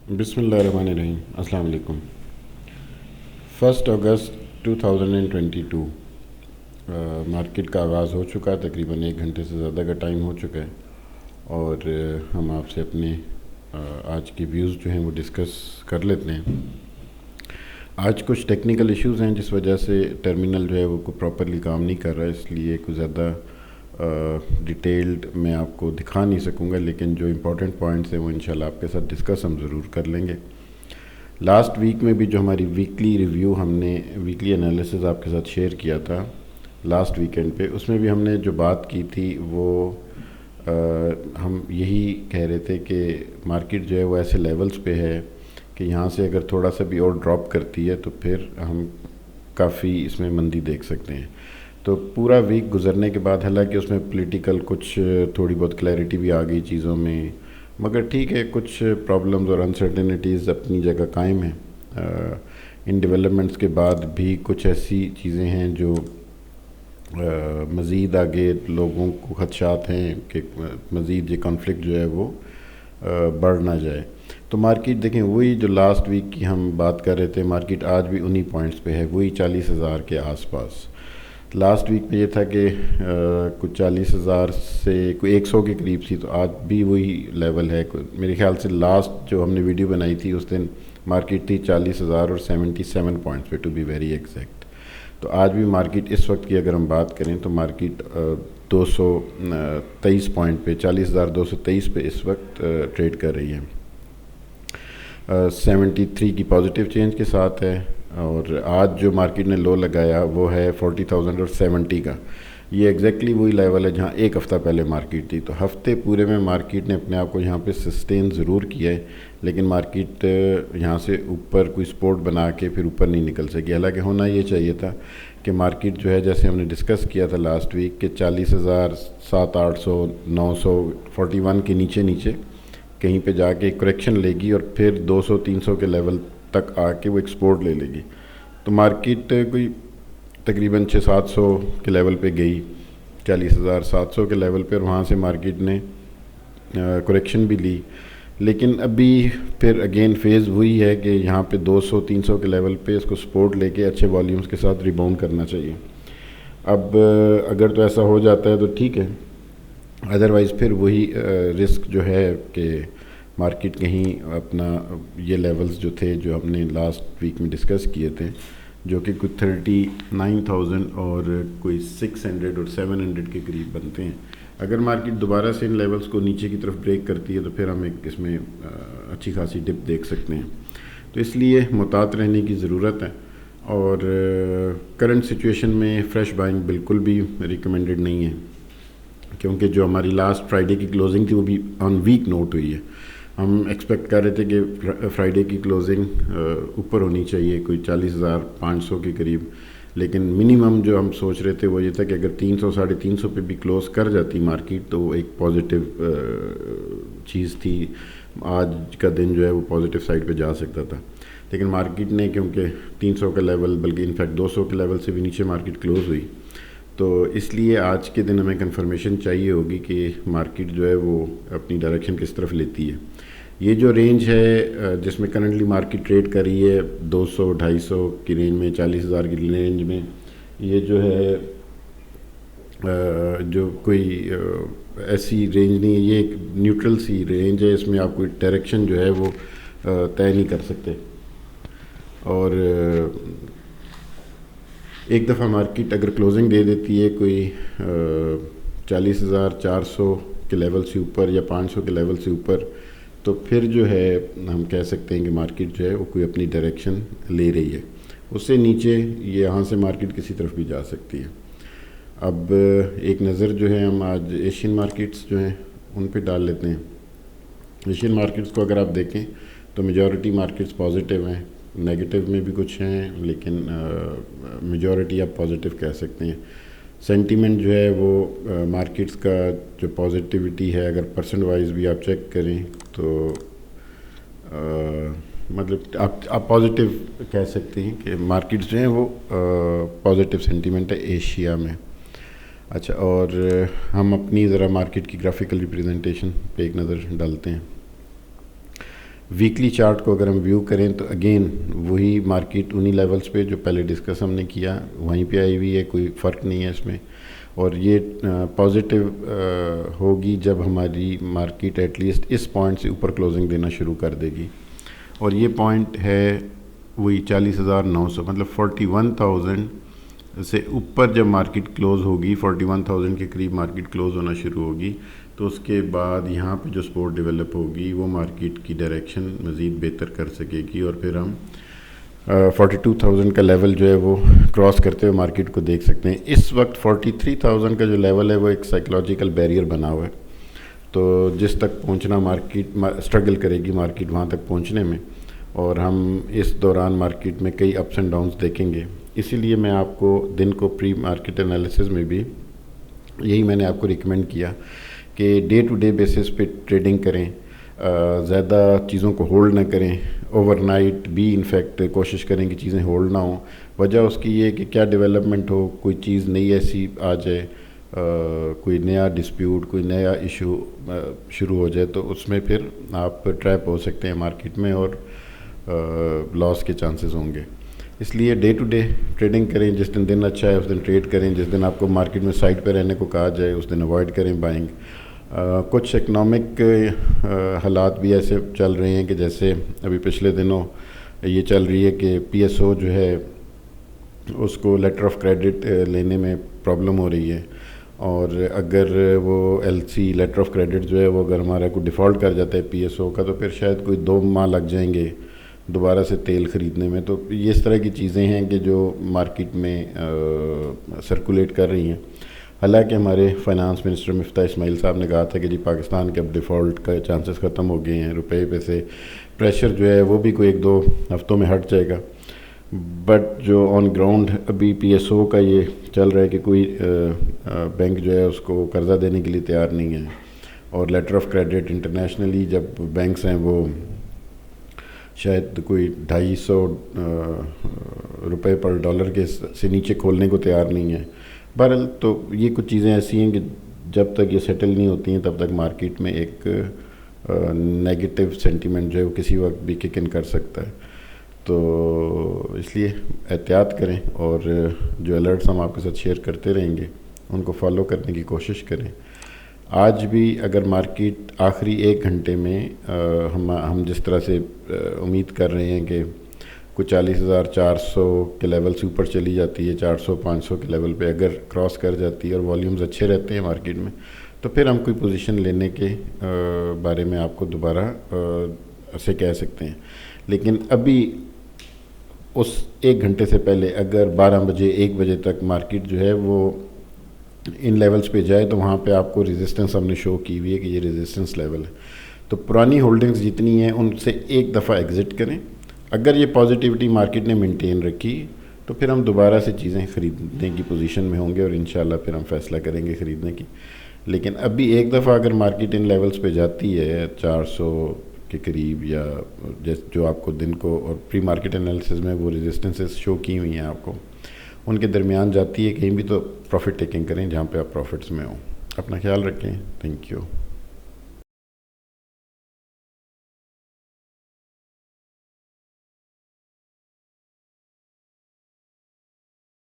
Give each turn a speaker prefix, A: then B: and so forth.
A: بسم اللہ الرحمن الرحیم۔ السلام علیکم۔ 1 اگست 2022 مارکیٹ کا آغاز ہو چکا ہے، تقریباً 1 گھنٹے سے زیادہ کا ٹائم ہو چکا ہے، اور ہم آپ سے اپنے آج کی ویوز جو ہیں وہ ڈسکس کر لیتے ہیں۔ آج کچھ ٹیکنیکل ایشوز ہیں جس وجہ سے ٹرمینل جو ہے وہ پراپرلی کام نہیں کر رہا ہے، اس لیے کچھ زیادہ ڈیٹیلڈ میں آپ کو دکھا نہیں سکوں گا، لیکن جو امپورٹنٹ پوائنٹس ہیں وہ انشاءاللہ آپ کے ساتھ ڈسکس ہم ضرور کر لیں گے۔ لاسٹ ویک میں بھی جو ہماری ویکلی ریویو ہم نے ویکلی انالیسز آپ کے ساتھ شیئر کیا تھا لاسٹ ویکینڈ پہ، اس میں بھی ہم نے جو بات کی تھی وہ ہم یہی کہہ رہے تھے کہ مارکیٹ جو ہے وہ ایسے لیولز پہ ہے کہ یہاں سے اگر تھوڑا سا بھی اور ڈراپ کرتی ہے تو پھر ہم کافی اس میں مندی دیکھ سکتے ہیں۔ تو پورا ویک گزرنے کے بعد حالانکہ اس میں پولیٹیکل کچھ تھوڑی بہت کلیئرٹی بھی آ گئی چیزوں میں، مگر ٹھیک ہے، کچھ پرابلمز اور انسرٹنٹیز اپنی جگہ قائم ہیں۔ ان ڈیولپمنٹس کے بعد بھی کچھ ایسی چیزیں ہیں جو مزید آگے لوگوں کو خدشات ہیں کہ مزید یہ کانفلکٹ جو ہے وہ بڑھ نہ جائے۔ تو مارکیٹ دیکھیں وہی جو لاسٹ ویک کی ہم بات کر رہے تھے، مارکیٹ آج بھی انہی پوائنٹس پہ ہے، وہی 40,000 کے آس پاس۔ لاسٹ ویک میں یہ تھا کہ کچھ 40,000 سے کوئی 100 کے قریب تھی، تو آج بھی وہی لیول ہے۔ میرے خیال سے لاسٹ جو ہم نے ویڈیو بنائی تھی اس دن مارکیٹ تھی 40,000 اور 77 پوائنٹس پہ، ٹو بی ویری ایگزیکٹ۔ تو آج بھی مارکیٹ اس وقت کی اگر ہم بات کریں تو مارکیٹ 223 پوائنٹ پہ 40,223 پہ اس وقت ٹریڈ کر رہی ہے، 73 کی پازیٹیو چینج کے ساتھ ہے، اور آج جو مارکیٹ نے لو لگایا وہ ہے 40,070 کا۔ یہ ایگزیکٹلی وہی لیول ہے جہاں ایک ہفتہ پہلے مارکیٹ تھی۔ تو ہفتے پورے میں مارکیٹ نے اپنے آپ کو یہاں پہ سسٹین ضرور کیا ہے، لیکن مارکیٹ یہاں سے اوپر کوئی سپورٹ بنا کے پھر اوپر نہیں نکل سکی۔ حالانکہ ہونا یہ چاہیے تھا کہ مارکیٹ جو ہے جیسے ہم نے ڈسکس کیا تھا لاسٹ ویک کہ 40,700 800 900 41 کے نیچے کہیں پہ جا کے کریکشن لے گی اور پھر 200 300 کے لیول تک آ کے وہ ایکسپورٹ لے لے گی۔ تو مارکیٹ کوئی تقریباً 600-700 کے لیول پہ گئی، 40,700 کے لیول پہ، اور وہاں سے مارکیٹ نے کریکشن بھی لی، لیکن ابھی پھر اگین فیز وہی ہے کہ یہاں پہ 200-300 کے لیول پہ اس کو سپورٹ لے کے اچھے والیومز کے ساتھ ریباؤنڈ کرنا چاہیے۔ اب اگر تو ایسا ہو جاتا ہے تو ٹھیک ہے، ادروائز پھر وہی رسک جو ہے کہ مارکیٹ کہیں اپنا یہ لیولز جو تھے جو ہم نے لاسٹ ویک میں ڈسکس کیے تھے، جو کہ کوئی 39,000 اور کوئی 600 اور 700 کے قریب بنتے ہیں، اگر مارکیٹ دوبارہ سے ان لیولز کو نیچے کی طرف بریک کرتی ہے تو پھر ہم ایک اس میں اچھی خاصی ڈپ دیکھ سکتے ہیں۔ تو اس لیے محتاط رہنے کی ضرورت ہے، اور کرنٹ سچویشن میں فریش بائنگ بالکل بھی ریکمینڈڈ نہیں ہے، کیونکہ جو ہماری لاسٹ فرائیڈے کی کلوزنگ تھی وہ بھی آن ویک نوٹ ہوئی ہے۔ ہم ایکسپیکٹ کر رہے تھے کہ فرائیڈے کی کلوزنگ اوپر ہونی چاہیے کوئی 40,500 کے قریب، لیکن منیمم جو ہم سوچ رہے تھے وہ یہ تھا کہ اگر 300 350 پہ بھی کلوز کر جاتی مارکیٹ تو وہ ایک پازیٹیو چیز تھی، آج کا دن جو ہے وہ پازیٹیو سائڈ پہ جا سکتا تھا، لیکن مارکیٹ نے کیونکہ 300 کا لیول بلکہ انفیکٹ 200 کے لیول سے بھی نیچے مارکیٹ کلوز ہوئی، تو اس لیے آج کے دن ہمیں کنفرمیشن چاہیے ہوگی کہ مارکیٹ جو ہے وہ اپنی ڈائریکشن کس طرف لیتی ہے۔ یہ جو رینج ہے جس میں کرنٹلی مارکیٹ ٹریڈ کر رہی ہے 200-250 کی رینج میں، 40,000 کی رینج میں، یہ جو ہے جو کوئی ایسی رینج نہیں ہے، یہ ایک نیوٹرل سی رینج ہے، اس میں آپ کوئی ڈائریکشن جو ہے وہ طے نہیں کر سکتے۔ اور ایک دفعہ مارکیٹ اگر کلوزنگ دے دیتی ہے کوئی 40,400 کے لیول سے اوپر یا 500 کے لیول سے اوپر، تو پھر جو ہے ہم کہہ سکتے ہیں کہ مارکیٹ جو ہے وہ کوئی اپنی ڈائریکشن لے رہی ہے، اس سے نیچے یہاں سے مارکیٹ کسی طرف بھی جا سکتی ہے۔ اب ایک نظر جو ہے ہم آج ایشین مارکیٹس جو ہیں ان پہ ڈال لیتے ہیں۔ ایشین مارکیٹس کو اگر آپ دیکھیں تو میجورٹی مارکیٹس پازیٹیو ہیں، نیگیٹو میں بھی کچھ ہیں، لیکن میجورٹی آپ پازیٹیو کہہ سکتے ہیں۔ سینٹیمنٹ جو ہے وہ مارکیٹس کا جو پازیٹیوٹی ہے اگر پرسنٹ وائز بھی آپ چیک کریں تو مطلب آپ پازیٹیو کہہ سکتے ہیں کہ مارکیٹس جو ہیں وہ پازیٹیو سینٹیمنٹ ہے ایشیا میں۔ اچھا، اور ہم اپنی ذرا مارکیٹ کی گرافیکل ریپریزنٹیشن پہ ایک نظر ڈالتے ہیں۔ ویکلی چارٹ کو اگر ہم ویو کریں تو اگین وہی مارکیٹ انہی لیولز پہ جو پہلے ڈسکس ہم نے کیا وہیں پہ آئی ہوئی ہے، کوئی فرق نہیں ہے اس میں. اور یہ پازیٹیو ہوگی جب ہماری مارکیٹ ایٹ لیسٹ اس پوائنٹ سے اوپر کلوزنگ دینا شروع کر دے گی. اور یہ پوائنٹ ہے وہی 40,900، مطلب 41,000 سے اوپر جب مارکیٹ کلوز ہوگی، 41,000 کے قریب مارکیٹ کلوز ہونا شروع ہوگی، تو اس کے بعد یہاں پہ جو سپورٹ ڈیولپ ہوگی وہ مارکیٹ کی ڈائریکشن مزید بہتر کر سکے گی، اور پھر ہم 42,000 کا لیول جو ہے وہ کراس کرتے ہوئے مارکیٹ کو دیکھ سکتے ہیں. اس وقت 43,000 کا جو لیول ہے وہ ایک سائیکلوجیکل بیریئر بنا ہوا ہے، تو جس تک پہنچنا مارکیٹ اسٹرگل کرے گی مارکیٹ وہاں تک پہنچنے میں، اور ہم اس دوران مارکیٹ میں کئی اپس اینڈ ڈاؤنس دیکھیں گے. اسی لیے میں آپ کو دن کو پری مارکیٹ انالیسز میں بھی یہی میں نے آپ کو ریکمینڈ کیا کہ ڈے ٹو ڈے بیسس پہ ٹریڈنگ کریں، زیادہ چیزوں کو ہولڈ نہ کریں. اوور نائٹ بھی انفیکٹ کوشش کریں کہ چیزیں ہولڈ نہ ہوں. وجہ اس کی یہ کہ کیا ڈیولپمنٹ ہو، کوئی چیز نئی ایسی آ جائے، کوئی نیا ڈسپیوٹ، کوئی نیا ایشو شروع ہو جائے، تو اس میں پھر آپ ٹریپ ہو سکتے ہیں مارکیٹ میں اور لاس کے چانسز ہوں گے. اس لیے ڈے ٹو ڈے ٹریڈنگ کریں. جس دن اچھا ہے اس دن ٹریڈ کریں، جس دن آپ کو مارکیٹ میں سائڈ پہ رہنے کو کہا جائے اس دن اوائڈ کریں بائنگ. کچھ اکنامک حالات بھی ایسے چل رہے ہیں کہ جیسے ابھی پچھلے دنوں یہ چل رہی ہے کہ پی ایس او جو ہے اس کو لیٹر آف کریڈٹ لینے میں پرابلم ہو رہی ہے، اور اگر وہ L C letter of credit جو ہے وہ اگر ہمارا کوئی ڈیفالٹ کر جاتا ہے پی ایس او کا، تو پھر شاید کوئی 2 ماہ لگ جائیں گے دوبارہ سے تیل خریدنے میں. تو یہ اس طرح کی چیزیں ہیں کہ جو مارکیٹ میں سرکولیٹ کر رہی ہیں. حالانکہ ہمارے فائنانس منسٹر مفتاح اسماعیل صاحب نے کہا تھا کہ جی پاکستان کے اب ڈیفالٹ کا چانسز ختم ہو گئے ہیں، روپے پہ سے پریشر جو ہے وہ بھی کوئی 1-2 ہفتوں میں ہٹ جائے گا. بٹ جو آن گراؤنڈ ابھی پی ایس او کا یہ چل رہا ہے کہ کوئی بینک جو ہے اس کو قرضہ دینے کے لیے تیار نہیں ہے، اور لیٹر آف کریڈٹ انٹرنیشنلی جب بینکس ہیں وہ شاید کوئی 250 روپے پر ڈالر کے سے نیچے کھولنے کو تیار نہیں ہے. بہرحال تو یہ کچھ چیزیں ایسی ہیں کہ جب تک یہ سیٹل نہیں ہوتی ہیں تب تک مارکیٹ میں ایک نیگیٹو سینٹیمنٹ جو ہے وہ کسی وقت بھی کک ان کر سکتا ہے. تو اس لیے احتیاط کریں، اور جو الرٹس ہم آپ کے ساتھ شیئر کرتے رہیں گے ان کو فالو کرنے کی کوشش کریں. آج بھی اگر مارکیٹ آخری 1 گھنٹے میں ہم جس طرح سے امید کر رہے ہیں کہ کچھ 40,400 کے لیول سے اوپر چلی جاتی ہے، 400-500 کے لیول پہ اگر کراس کر جاتی ہے اور والیومز اچھے رہتے ہیں مارکیٹ میں، تو پھر ہم کوئی پوزیشن لینے کے بارے میں آپ کو دوبارہ سے کہہ سکتے ہیں. لیکن ابھی اس 1 گھنٹے سے پہلے اگر 12 بجے 1 بجے تک مارکیٹ جو ہے وہ ان لیولز پہ جائے تو وہاں پہ آپ کو ریزسٹنس ہم نے شو کی ہوئی ہے کہ یہ ریزسٹنس لیول ہے. تو پرانی ہولڈنگز جتنی ہیں ان سے ایک دفعہ ایگزٹ کریں. اگر یہ پازیٹیوٹی مارکیٹ نے مینٹین رکھی تو پھر ہم دوبارہ سے چیزیں خریدنے کی پوزیشن میں ہوں گے، اور انشاءاللہ پھر ہم فیصلہ کریں گے خریدنے کی. لیکن ابھی ایک دفعہ اگر مارکیٹ ان لیولز پہ جاتی ہے 400 کے قریب، یا جو آپ کو دن کو اور پری مارکیٹ انالیسز میں وہ ریزسٹنسز شو کی ہوئی ہیں آپ کو، ان کے درمیان جاتی ہے کہیں بھی، تو پروفٹ ٹیکنگ کریں جہاں پہ آپ پروفٹس میں ہوں. اپنا خیال رکھیں. Thank you.